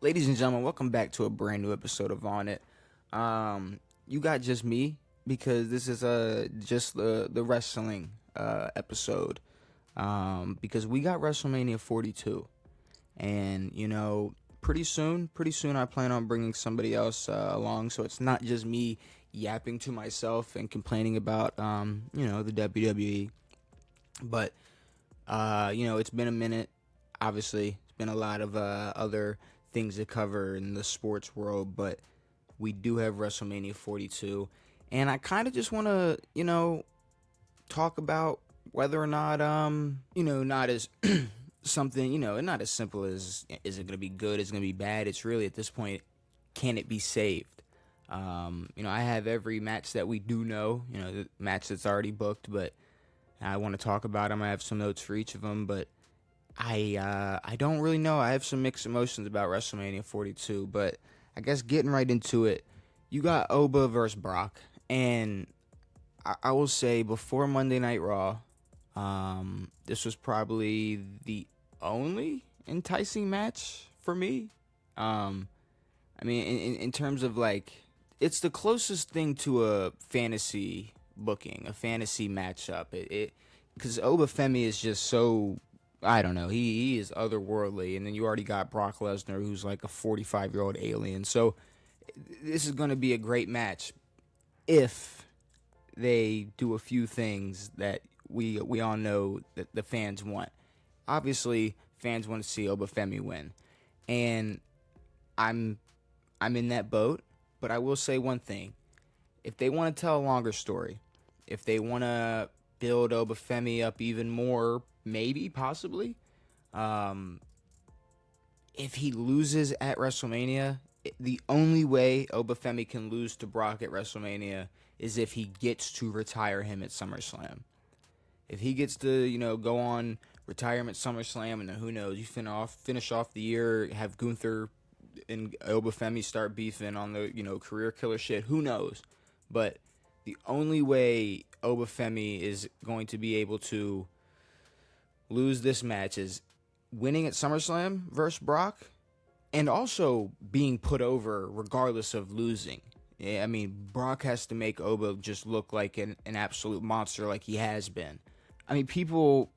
Ladies and gentlemen, welcome back to a brand new episode of On It. You got just me because this is just the wrestling episode. Because we got WrestleMania 42, and pretty soon I plan on bringing somebody else along, so it's not just me yapping to myself and complaining about the WWE. But it's been a minute. Obviously, it's been a lot of other things to cover in the sports world, but we do have WrestleMania 42, and I kind of just want to talk about whether or not not as something, not as simple as is it going to be good, is it going to be bad. It's really at this point, can it be saved? I have every match that we do know, the match that's already booked, but I want to talk about them. I have some notes for each of them, but I don't really know. I have some mixed emotions about WrestleMania 42, but I guess getting right into it, you got Oba versus Brock, and I will say before Monday Night Raw, this was probably the only enticing match for me. In terms of it's the closest thing to a fantasy booking, a fantasy matchup. Because Oba Femi is just so, I don't know, he is otherworldly, and then you already got Brock Lesnar, who's like a 45-year-old alien. So this is going to be a great match if they do a few things that we all know that the fans want. Obviously, fans want to see Oba Femi win, and I'm in that boat. But I will say one thing: if they want to tell a longer story, if they want to build Oba Femi up even more, maybe, possibly, if he loses at WrestleMania, the only way Oba Femi can lose to Brock at WrestleMania is if he gets to retire him at SummerSlam. If he gets to, go on retirement SummerSlam, and then who knows, you finish off the year, have Gunther and Oba Femi start beefing on the, career killer shit, who knows? But the only way Oba Femi is going to be able to lose this match is winning at SummerSlam versus Brock, and also being put over regardless of losing. Yeah, Brock has to make Oba just look like an absolute monster like he has been. People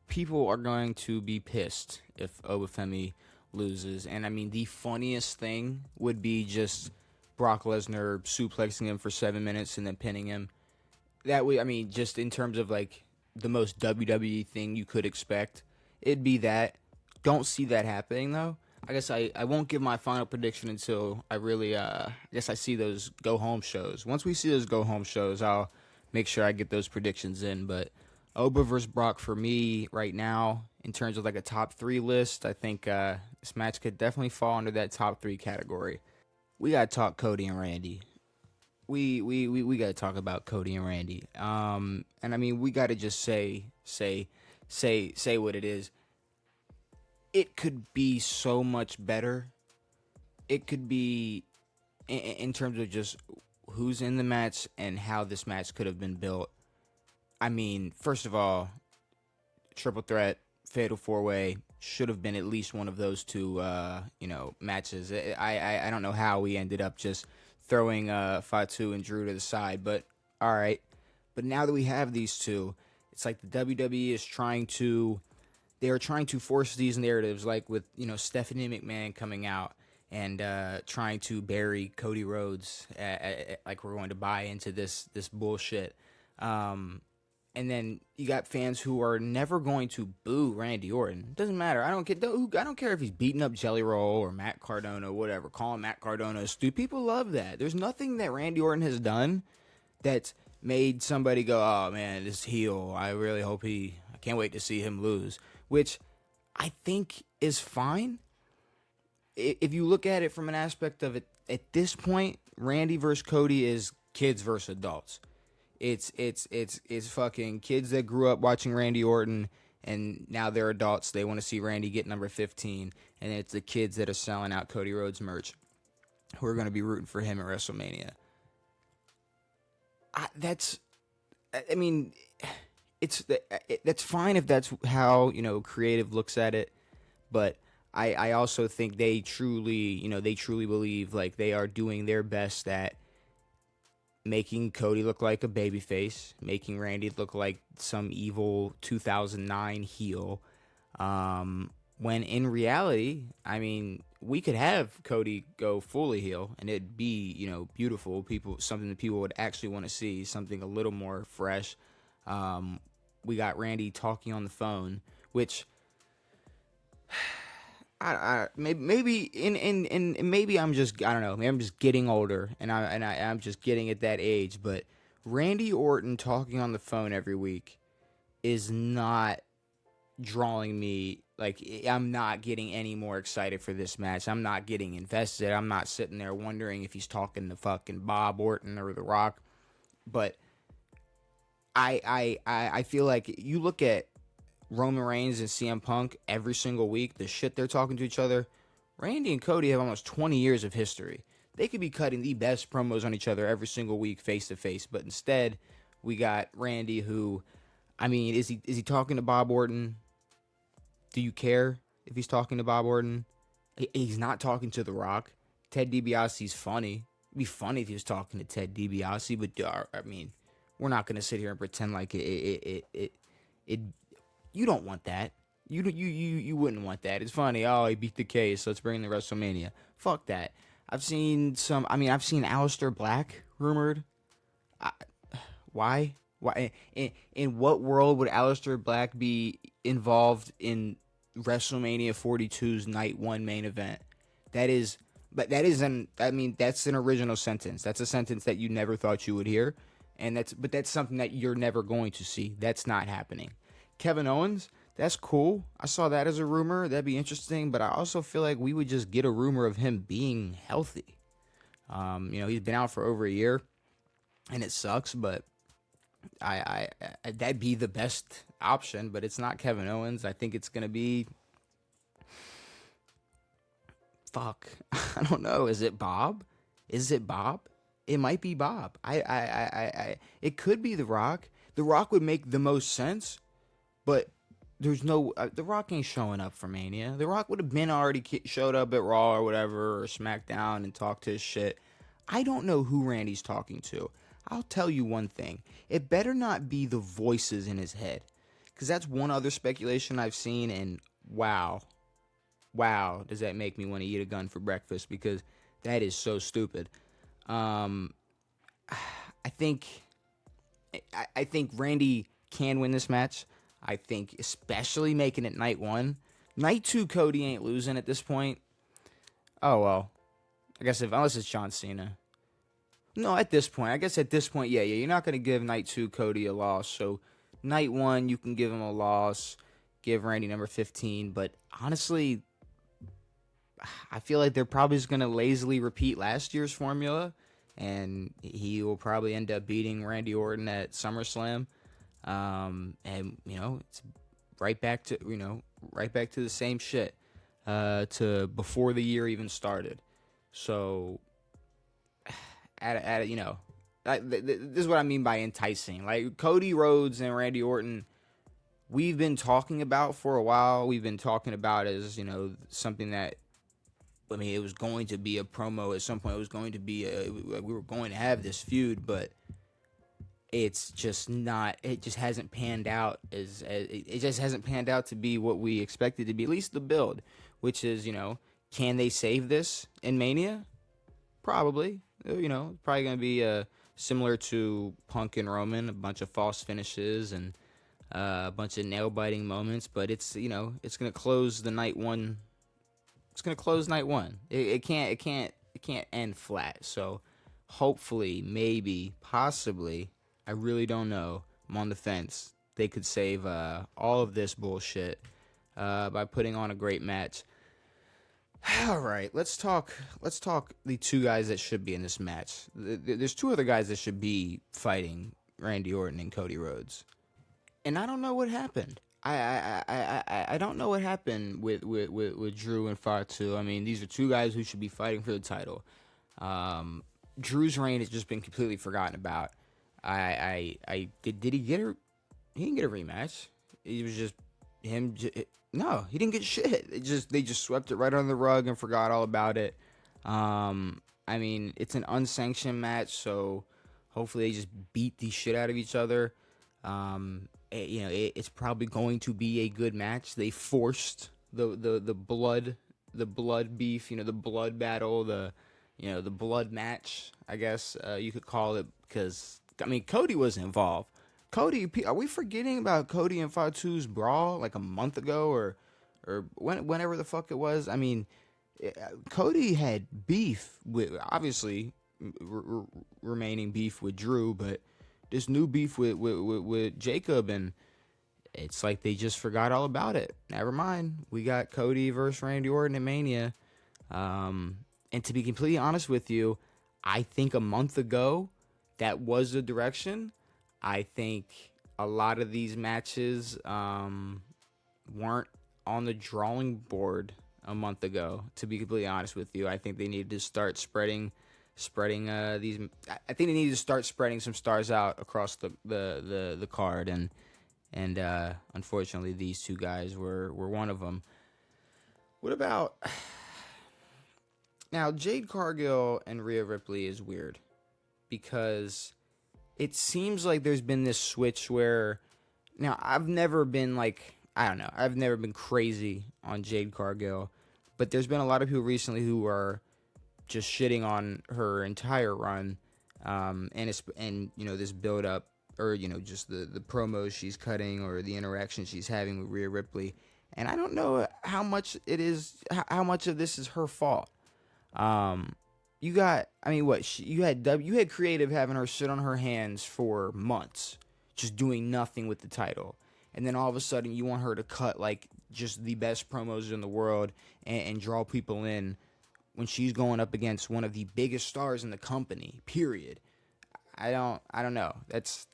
are going to be pissed if Oba Femi loses, and the funniest thing would be just Brock Lesnar suplexing him for 7 minutes and then pinning him. That way, just in terms of the most WWE thing you could expect, it'd be that. Don't see that happening though. I guess I won't give my final prediction until I really I see those go home shows. Once we see those go home shows, I'll make sure I get those predictions in. But Oba versus Brock for me right now, in terms of a top 3 list, I think this match could definitely fall under that top 3 category. We gotta talk Cody and Randy. We gotta talk about Cody and Randy. And we gotta just say what it is. It could be so much better. It could be in terms of just who's in the match and how this match could have been built. First of all, triple threat, fatal 4-way should have been at least one of those two, matches. I don't know how we ended up just throwing Fatu and Drew to the side, but all right. But now that we have these two, it's like the WWE is trying to force these narratives, like with Stephanie McMahon coming out and trying to bury Cody Rhodes, like we're going to buy into this bullshit. And then you got fans who are never going to boo Randy Orton. Doesn't matter. I don't care if he's beating up Jelly Roll or Matt Cardona, whatever. Calling Matt Cardona a stupid. People love that. There's nothing that Randy Orton has done that's made somebody go, oh man, this heel, I can't wait to see him lose. Which I think is fine. If you look at it from an aspect of it, at this point, Randy versus Cody is kids versus adults. It's fucking kids that grew up watching Randy Orton, and now they're adults. They want to see Randy get number 15, and it's the kids that are selling out Cody Rhodes merch who are going to be rooting for him at WrestleMania. That's fine if that's how creative looks at it, but I also think they truly believe like they are doing their best at making Cody look like a babyface, making Randy look like some evil 2009 heel. When in reality, I mean, we could have Cody go fully heel and it'd be, beautiful. Something that people would actually want to see, something a little more fresh. We got Randy talking on the phone, which maybe maybe I'm just, I don't know, maybe I'm just getting older and I'm just getting at that age, but Randy Orton talking on the phone every week is not drawing me. Like, I'm not getting any more excited for this match. I'm not getting invested. I'm not sitting there wondering if he's talking to fucking Bob Orton or The Rock. But I feel like you look at Roman Reigns and CM Punk every single week, the shit they're talking to each other. Randy and Cody have almost 20 years of history. They could be cutting the best promos on each other every single week face to face, but instead we got Randy who, I mean, is he talking to Bob Orton? Do you care if he's talking to Bob Orton? He's not talking to The Rock. Ted DiBiase's funny. It'd be funny if he was talking to Ted DiBiase, but I mean, we're not gonna sit here and pretend like it. You don't want that. You wouldn't want that. It's funny. Oh, he beat the case. Let's bring him to WrestleMania. Fuck that. I've seen Aleister Black rumored. Why? Why? In what world would Aleister Black be involved in WrestleMania 42's Night 1 main event? That's an original sentence. That's a sentence that you never thought you would hear, and that's something that you're never going to see. That's not happening. Kevin Owens, that's cool. I saw that as a rumor. That'd be interesting, but I also feel like we would just get a rumor of him being healthy. He's been out for over a year, and it sucks, but I that'd be the best option, but it's not Kevin Owens. I think it's gonna be, fuck, I don't know. Is it Bob? It might be Bob. It could be The Rock. The Rock would make the most sense, but there's no, The Rock ain't showing up for Mania. The Rock would have been already showed up at Raw or whatever, or SmackDown, and talked his shit. I don't know who Randy's talking to. I'll tell you one thing. It better not be the voices in his head. Because that's one other speculation I've seen, and wow, does that make me want to eat a gun for breakfast, because that is so stupid. I think Randy can win this match. I think especially making it night 1. Night 2, Cody ain't losing at this point. Oh, well. I guess unless it's John Cena. No, at this point, yeah, you're not going to give Night 2 Cody a loss. So, Night 1, you can give him a loss, give Randy number 15. But honestly, I feel like they're probably just going to lazily repeat last year's formula, and he will probably end up beating Randy Orton at SummerSlam. And it's right back to the same shit, to before the year even started. So, this is what I mean by enticing. Like, Cody Rhodes and Randy Orton, we've been talking about for a while. We've been talking about as, something that, I mean, it was going to be a promo at some point. It was going to be we were going to have this feud, but it's just not. It just hasn't panned out it just hasn't panned out to be what we expected to be. At least the build, which is, can they save this in Mania? Probably. Probably going to be similar to Punk and Roman, a bunch of false finishes and a bunch of nail biting moments. But it's it's going to close the night 1. It's going to close night 1. It can't end flat. So hopefully, maybe, possibly, I really don't know, I'm on the fence, they could save all of this bullshit by putting on a great match. All right, let's talk the two guys that should be in this match. There's two other guys that should be fighting Randy Orton and Cody Rhodes, and I don't know what happened. I don't know what happened with Drew and Fatu. I mean, these are two guys who should be fighting for the title. Drew's reign has just been completely forgotten about. Did he get a? He didn't get a rematch. It was just him. No, he didn't get shit. They just swept it right under the rug and forgot all about it. I mean, it's an unsanctioned match, so hopefully they just beat the shit out of each other. It's probably going to be a good match. They forced the blood beef, the blood battle, the blood match, I guess you could call it, because I mean Cody was involved. Cody, are we forgetting about Cody and Fatu's brawl like a month ago or whenever the fuck it was? I mean, Cody had beef with, obviously, remaining beef with Drew, but this new beef with Jacob, and it's like they just forgot all about it. Never mind. We got Cody versus Randy Orton at Mania. And to be completely honest with you, I think a month ago that was the direction. I think a lot of these matches weren't on the drawing board a month ago. To be completely honest with you, I think they needed to start spreading these. I think they needed to start spreading some stars out across the card, and unfortunately, these two guys were one of them. What about now? Jade Cargill and Rhea Ripley is weird because it seems like there's been this switch where, now I've never been I've never been crazy on Jade Cargill, but there's been a lot of people recently who are just shitting on her entire run, and this build up, or just the promos she's cutting or the interactions she's having with Rhea Ripley, and I don't know how much of this is her fault. You had creative having her sit on her hands for months, just doing nothing with the title. And then all of a sudden you want her to cut like just the best promos in the world and draw people in when she's going up against one of the biggest stars in the company, period. I don't know. That's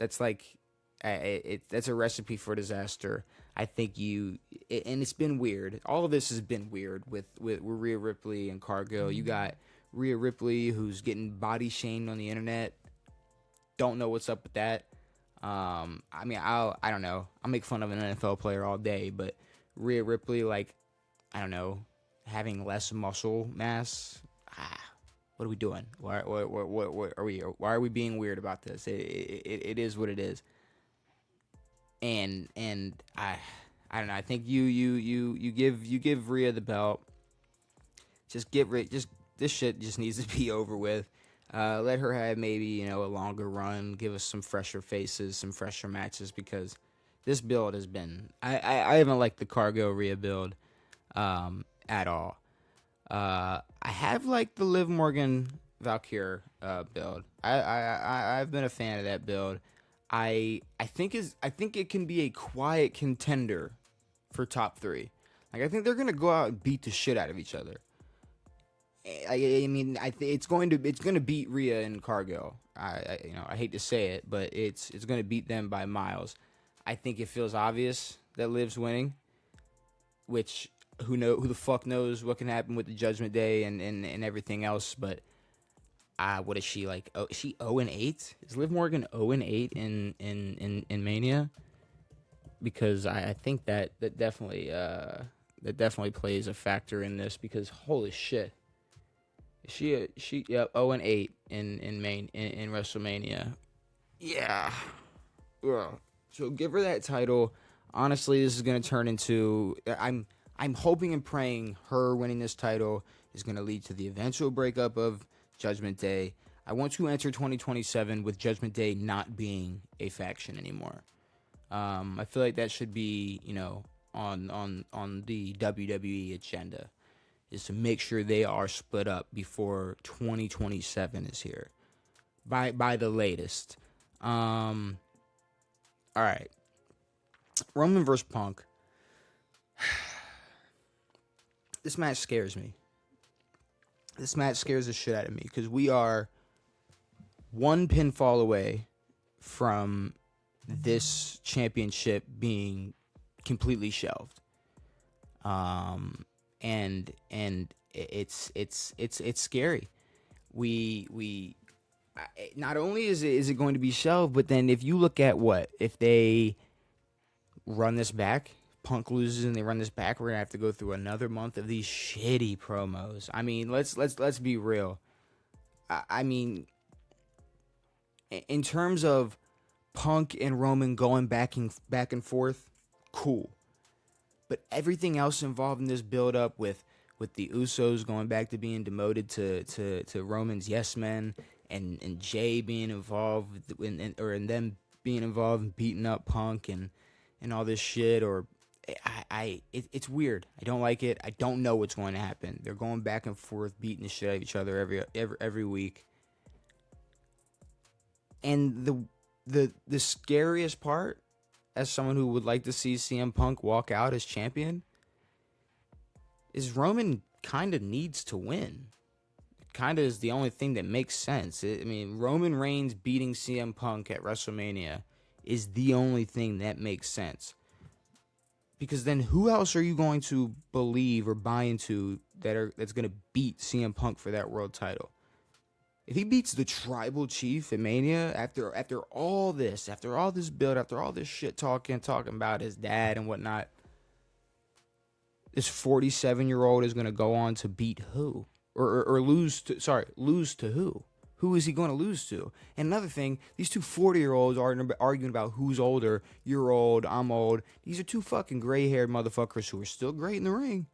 a recipe for disaster. I think and it's been weird. All of this has been weird with Rhea Ripley and Cargill. You got Rhea Ripley, who's getting body shamed on the internet. Don't know what's up with that. I don't know. I'll make fun of an NFL player all day, but Rhea Ripley, I don't know, having less muscle mass. What are we doing? What are we? Why are we being weird about this? It is what it is. And I don't know. I think you give Rhea the belt. This shit just needs to be over with. Let her have maybe a longer run. Give us some fresher faces, some fresher matches, because this build has been. I haven't liked the Cargo Rhea build at all. I have liked the Liv Morgan Valkyrie build. I've been a fan of that build. I think it can be a quiet contender for top 3. I think they're gonna go out and beat the shit out of each other. It's going to beat Rhea and Cargill. I hate to say it, but it's going to beat them by miles. I think it feels obvious that Liv's winning, which who the fuck knows what can happen with the Judgment Day and everything else. But what is she like? Oh, is she 0-8? Is Liv Morgan 0-8 in Mania? Because I think that definitely plays a factor in this, because holy shit. She 0-8 in WrestleMania. Yeah. Ugh. So give her that title. Honestly, this is gonna turn into I'm hoping and praying her winning this title is gonna lead to the eventual breakup of Judgment Day. I want to enter 2027 with Judgment Day not being a faction anymore. I feel like that should be, on the WWE agenda, is to make sure they are split up before 2027 is here, by the latest. All right, Roman versus Punk. This match scares me. This match scares the shit out of me, because we are one pinfall away from this championship being completely shelved. And it's scary. We not only is it going to be shelved, but then if you look at if they run this back, Punk loses and they run this back, we're gonna have to go through another month of these shitty promos. I mean, let's be real. I mean, in terms of Punk and Roman going back and forth, cool. But everything else involved in this build up with the Usos going back to being demoted to Roman's yes men, and Jay being involved in them being involved in beating up Punk and all this shit, or it's weird. I don't like it. I don't know what's going to happen. They're going back and forth, beating the shit out of each other every week. And the scariest part, as someone who would like to see CM Punk walk out as champion, is Roman kind of needs to win. It kind of is the only thing that makes sense. I mean, Roman Reigns beating CM Punk at WrestleMania is the only thing that makes sense. Because then who else are you going to believe or buy into that's going to beat CM Punk for that world title? If he beats the Tribal Chief at Mania after all this build, after all this shit talking about his dad and whatnot, this 47-year-old is going to go on to beat who? Or lose to who? Who is he going to lose to? And another thing, these two 40-year-olds are arguing about who's older. You're old, I'm old. These are two fucking gray-haired motherfuckers who are still great in the ring.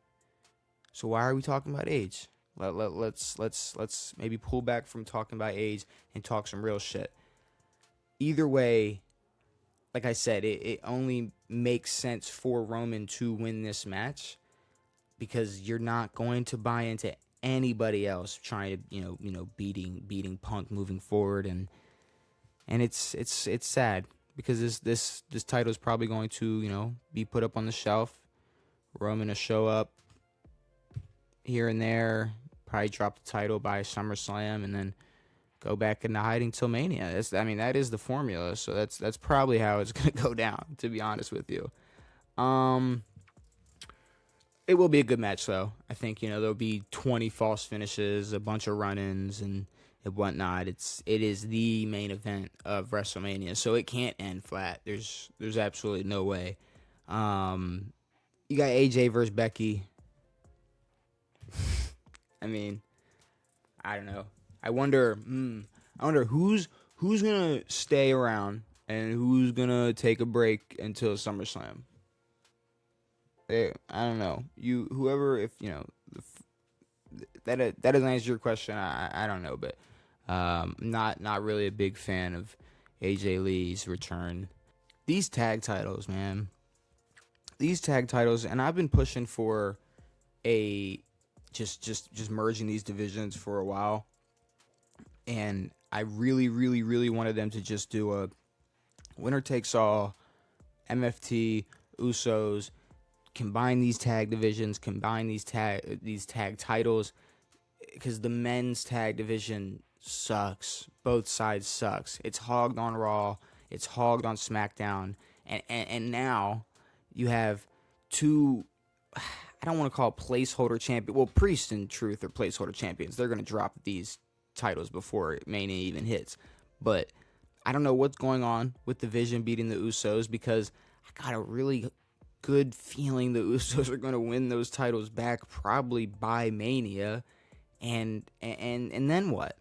So why are we talking about age? Let's maybe pull back from talking about age and talk some real shit. Either way, like I said, it only makes sense for Roman to win this match, because you're not going to buy into anybody else trying to beating Punk moving forward, and it's sad, because this title is probably going to be put up on the shelf. Roman will show up here and there, probably drop the title by SummerSlam, and then go back into hiding till Mania. That is the formula, so that's probably how it's gonna go down, to be honest with you. It will be a good match, though. I think there'll be 20 false finishes, a bunch of run-ins, and whatnot. It is the main event of WrestleMania, so it can't end flat. There's absolutely no way. You got AJ versus Becky. I mean, I don't know. I wonder who's gonna stay around and who's gonna take a break until SummerSlam. I don't know. That doesn't answer your question. I don't know, but not really a big fan of AJ Lee's return. These tag titles, man. These tag titles, and I've been pushing for a just merging these divisions for a while, and I really wanted them to just do a winner takes all, MFT, Usos, combine these tag divisions, combine these tag titles, because the men's tag division sucks. Both sides sucks. It's hogged on Raw, it's hogged on SmackDown, and now you have two, I don't want to call it placeholder champion. Well, Priest and Truth are placeholder champions. They're going to drop these titles before Mania even hits. But I don't know what's going on with the Vision beating the Usos, because I got a really good feeling the Usos are going to win those titles back probably by Mania. And then what?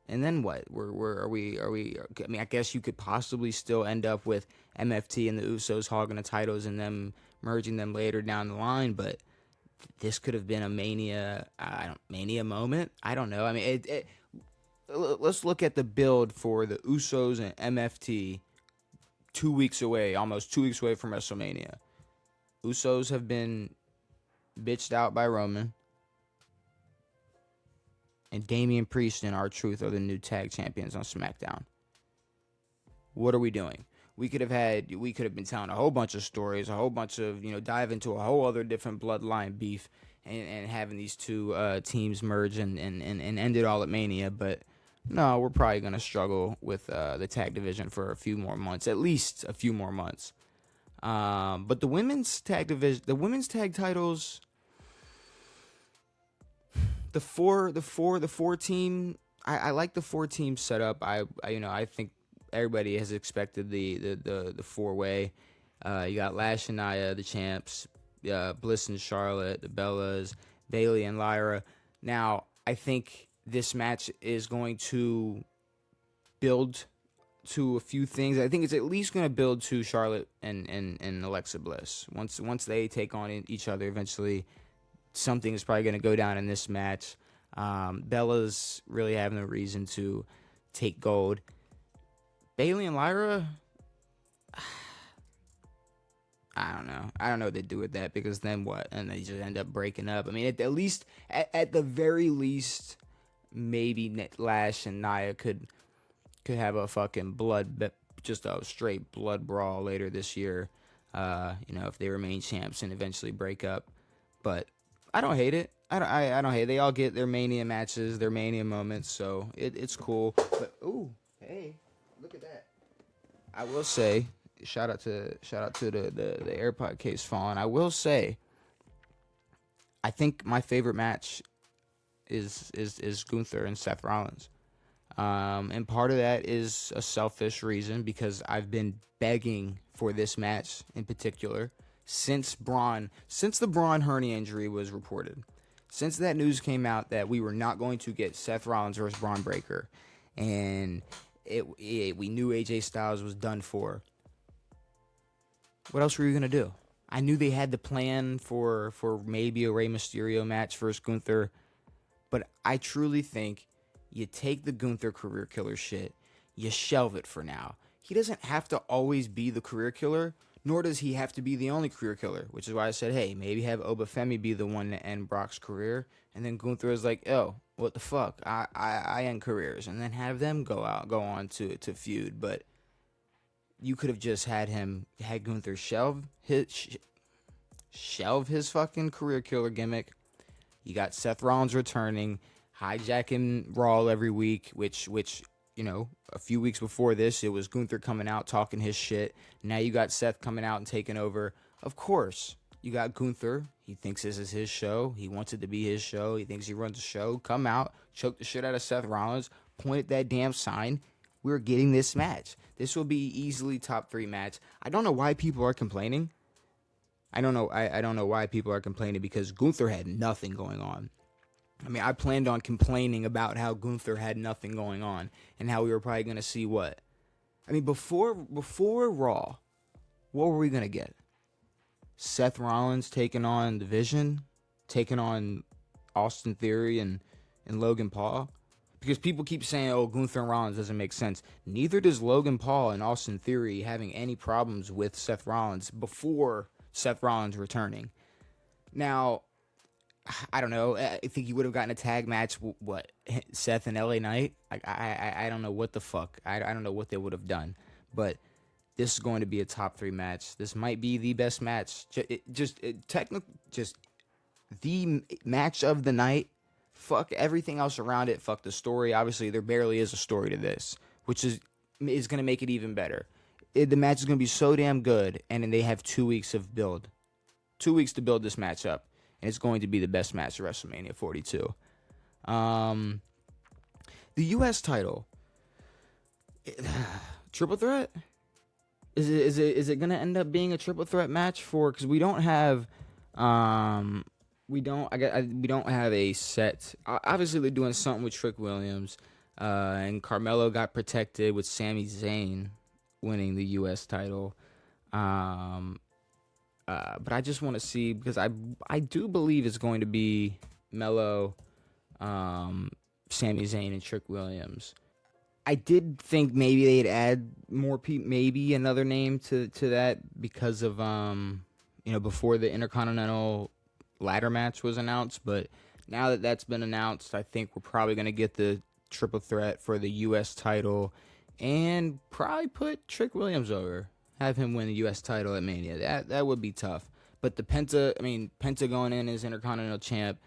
And then what? Are we? I mean, I guess you could possibly still end up with MFT and the Usos hogging the titles and them merging them later down the line, but this could have been a Mania moment. I don't know. I mean, let's look at the build for the Usos and MFT. 2 weeks away, almost 2 weeks away from WrestleMania. Usos have been bitched out by Roman, and Damian Priest and R-Truth are the new tag champions on SmackDown. What are we doing? We could have been telling a whole bunch of stories, a whole bunch of, dive into a whole other different bloodline beef, and having these two teams merge and end it all at Mania. But no, we're probably going to struggle with the tag division for a few more months, at least a few more months. But the women's tag division, the women's tag titles, the four team, I like the 4-team setup. I think everybody has expected the 4-way. You got Lash and Nia, the champs, Bliss and Charlotte, the Bellas, Bailey and Lyra. Now, I think this match is going to build to a few things. I think it's at least going to build to Charlotte and Alexa Bliss. Once they take on each other eventually, something is probably going to go down in this match. Bella's really having a reason to take gold. Bailey and Lyra, I don't know. I don't know what they do with that, because then what? And they just end up breaking up. I mean, at the very least, maybe Lash and Nia could have a fucking just a straight blood brawl later this year. If they remain champs and eventually break up. But I don't hate it. I don't hate it. They all get their Mania matches, their Mania moments, so it's cool. But ooh, hey, look at that. I will say, shout out to the AirPod case falling. I will say, I think my favorite match is Gunther and Seth Rollins. And part of that is a selfish reason, because I've been begging for this match in particular since the Braun hernia injury was reported. Since that news came out that we were not going to get Seth Rollins versus Braun Breaker, and we knew AJ Styles was done for. What else were you going to do? I knew they had the plan for maybe a Rey Mysterio match versus Gunther, but I truly think you take the Gunther career killer shit, you shelve it for now. He doesn't have to always be the career killer, nor does he have to be the only career killer, which is why I said, hey, maybe have Obafemi be the one to end Brock's career, and then Gunther is like, oh, what the fuck, I end careers, and then have them go on to feud. But you could have just had Gunther shelve his fucking career killer gimmick. You got Seth Rollins returning, hijacking Raw every week, which a few weeks before this, it was Gunther coming out talking his shit. Now you got Seth coming out and taking over. Of course, you got Gunther. He thinks this is his show. He wants it to be his show. He thinks he runs the show. Come out, choke the shit out of Seth Rollins, point at that damn sign. We're getting this match. This will be easily top 3 match. I don't know why people are complaining. I don't know why people are complaining, because Gunther had nothing going on. I mean, I planned on complaining about how Gunther had nothing going on and how we were probably going to see what? I mean, before Raw, what were we going to get? Seth Rollins taking on The Vision, taking on Austin Theory and Logan Paul? Because people keep saying, oh, Gunther and Rollins doesn't make sense. Neither does Logan Paul and Austin Theory having any problems with Seth Rollins before Seth Rollins returning. Now, I don't know. I think he would have gotten a tag match. What, Seth and LA Knight? I don't know what the fuck. I don't know what they would have done. But this is going to be a top 3 match. This might be the best match. Just the match of the night. Fuck everything else around it. Fuck the story. Obviously, there barely is a story to this, which is going to make it even better. The match is going to be so damn good, and then they have 2 weeks of build. 2 weeks to build this match up. And it's going to be the best match of WrestleMania 42. The U.S. title, triple threat. Is it going to end up being a triple threat match because we don't have we don't have a set. Obviously, they're doing something with Trick Williams, and Carmelo got protected with Sami Zayn winning the U.S. title. But I just want to see, because I do believe it's going to be Melo, Sami Zayn, and Trick Williams. I did think maybe they'd add more people, maybe another name to that, because of before the Intercontinental ladder match was announced. But now that that's been announced, I think we're probably going to get the triple threat for the U.S. title, and probably put Trick Williams over. Have him win the U.S. title at Mania. That would be tough. But the Penta going in as Intercontinental Champ.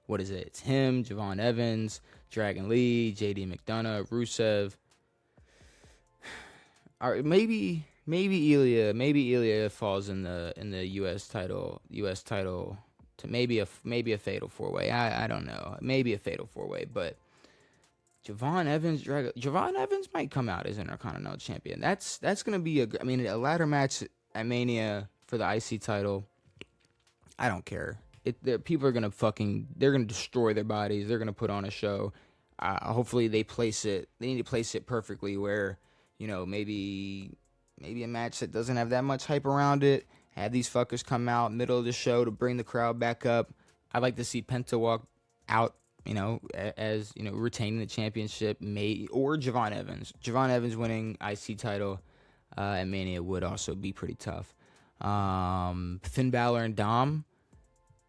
What is it? It's him, Javon Evans, Dragon Lee, J.D. McDonough, Rusev. All right, maybe Ilya falls in the U.S. title to maybe a fatal 4-way. I don't know. Maybe a fatal 4-way, but Javon Evans might come out as Intercontinental Champion. That's going to be a ladder match at Mania for the IC title, I don't care. People are they're gonna destroy their bodies. They're gonna put on a show. Hopefully they place it. They need to place it perfectly where, maybe a match that doesn't have that much hype around it. Have these fuckers come out middle of the show to bring the crowd back up. I'd like to see Penta walk out, as retaining the championship, or Javon Evans. Javon Evans winning IC title at Mania would also be pretty tough. Finn Balor and Dom.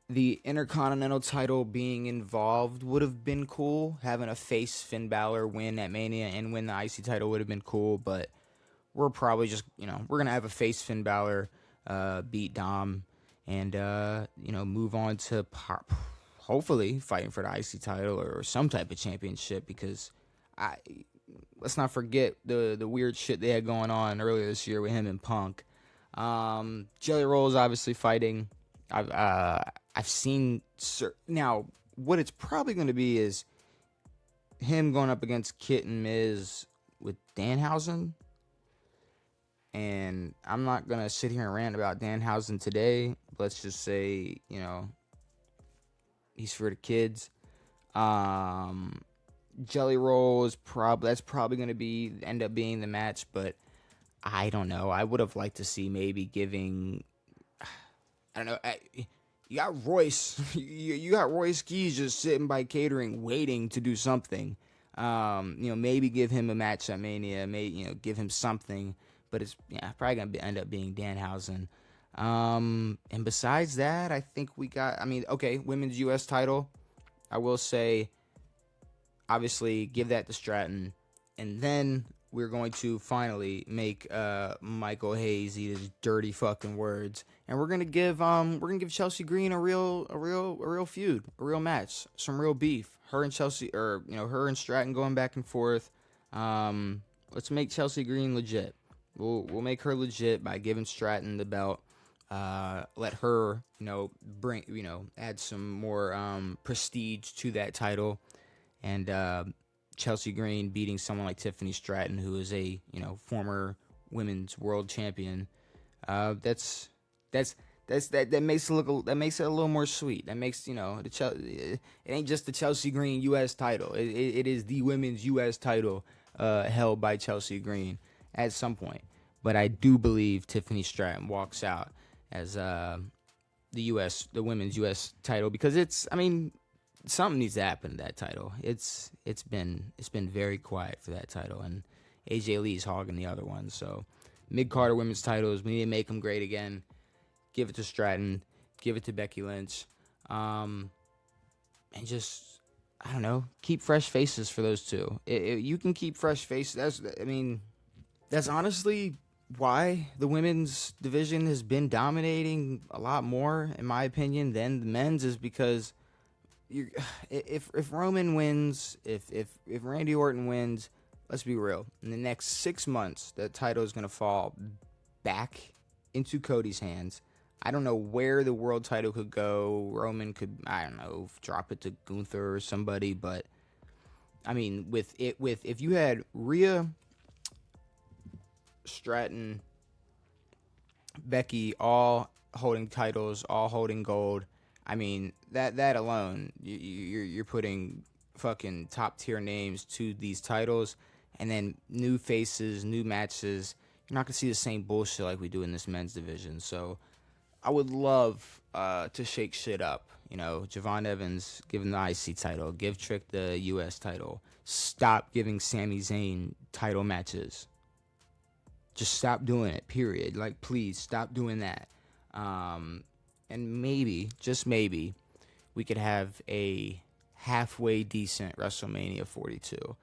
The Intercontinental title being involved would have been cool. Having a face Finn Balor win at Mania and win the IC title would have been cool, but we're probably just, we're going to have a face Finn Balor beat Dom and, move on to hopefully fighting for the IC title or some type of championship, because let's not forget the weird shit they had going on earlier this year with him and Punk. Jelly Roll is obviously fighting. I've seen now what it's probably going to be is him going up against Kit and Miz with Danhausen. And I'm not going to sit here and rant about Danhausen today. Let's just say, he's for the kids. Jelly Roll is that's probably going to end up being the match, but I don't know. I would have liked to see maybe giving, I don't know. You got Royce. You got Royce Keys just sitting by catering, waiting to do something. Maybe give him a match at Mania. Give him something. But it's probably gonna end up being Danhausen. And besides that, I think we got. Women's U.S. title. I will say, obviously, give that to Stratton, and then we're going to finally make Michael Hayes eat his dirty fucking words, and we're gonna give Chelsea Green a real feud, a real match, some real beef. Her and Chelsea, or her and Stratton going back and forth. Let's make Chelsea Green legit. We'll make her legit by giving Stratton the belt. Let her add some more prestige to that title, and Chelsea Green beating someone like Tiffany Stratton, who is a former women's world champion. That makes it a little more sweet. That makes it ain't just the Chelsea Green U.S. title. It is the women's U.S. title held by Chelsea Green at some point. But I do believe Tiffany Stratton walks out as the women's U.S. title, because something needs to happen to that title. It's been very quiet for that title, and AJ Lee's hogging the other one. So mid-Carter women's titles, we need to make them great again. Give it to Stratton, give it to Becky Lynch, and just, I don't know, keep fresh faces for those two. You can keep fresh faces. That's honestly why the women's division has been dominating a lot more, in my opinion, than the men's, is because if Roman wins, if Randy Orton wins, let's be real, in the next 6 months, that title is going to fall back into Cody's hands. I don't know where the world title could go. Roman could, I don't know, drop it to Gunther or somebody, but if you had Rhea, Stratton, Becky all holding titles, all holding gold, that alone, you're putting fucking top tier names to these titles, and then new faces, new matches. You're not gonna see the same bullshit like we do in this men's division. So I would love to shake shit up. Javon Evans, give him the IC title, give Trick the US title. Stop giving Sami Zayn title matches. Just stop doing it, period. Please, stop doing that. And maybe, just maybe, we could have a halfway decent WrestleMania 42.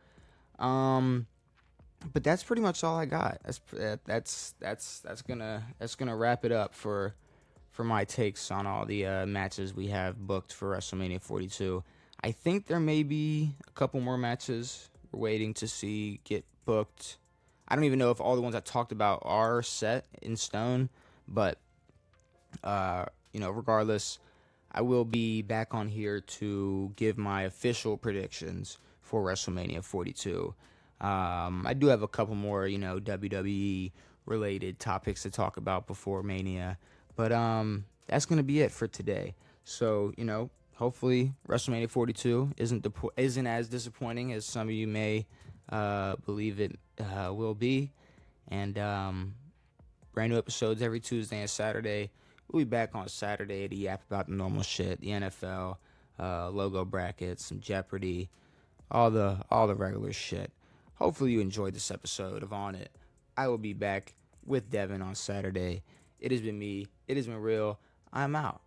But that's pretty much all I got. That's gonna wrap it up for my takes on all the matches we have booked for WrestleMania 42. I think there may be a couple more matches we're waiting to see get booked. I don't even know if all the ones I talked about are set in stone, but regardless, I will be back on here to give my official predictions for WrestleMania 42. I do have a couple more, WWE related topics to talk about before Mania. But that's gonna be it for today. So hopefully WrestleMania 42 isn't as disappointing as some of you may believe it will be. And brand new episodes every Tuesday and Saturday. We'll be back on Saturday to yap about the normal shit, the NFL, logo brackets, some Jeopardy, all the regular shit. Hopefully you enjoyed this episode of On It. I will be back with Devin on Saturday. It has been me. It has been real. I'm out.